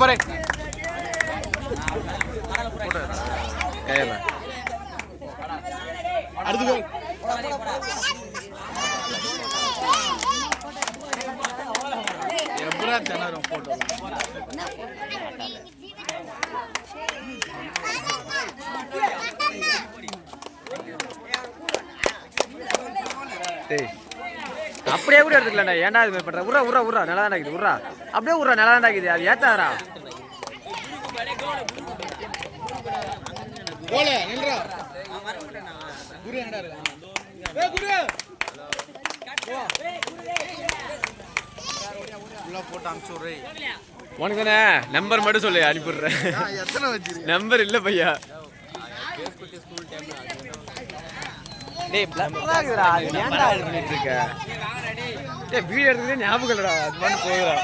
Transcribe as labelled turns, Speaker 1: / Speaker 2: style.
Speaker 1: பாரு அடுத்து எப்படா திணறும் போட்டோ
Speaker 2: அப்படியே கூட எடுத்துக்கலாம்டா. ஏன்டா இது பண்ற? உர்றா உர்றா உர்றா நல்லா தான் இருக்குது. உர்றா அப்படியே உர்றா நல்லா தான் இருக்குது. அது ஏத்தாரா
Speaker 1: போல நின்றா குரு என்னடா இருக்கு ஏய் குரு உள்ள போட்டு அனுப்பிச்சு விடுறே.
Speaker 2: உனக்கு தானே நம்பர் மட்டும் சொல்லு அனுப்பிடுறேன்.
Speaker 1: எத்தனை வச்சிருக்க
Speaker 2: நம்பர் இல்லை பையா. டேய் ஏன்டா பண்ணிட்டு இருக்க? டேய் வீடியோ எடுத்துக்கிட்டே ஞாபகம் இல்லடா. அது மாதிரி போகுதா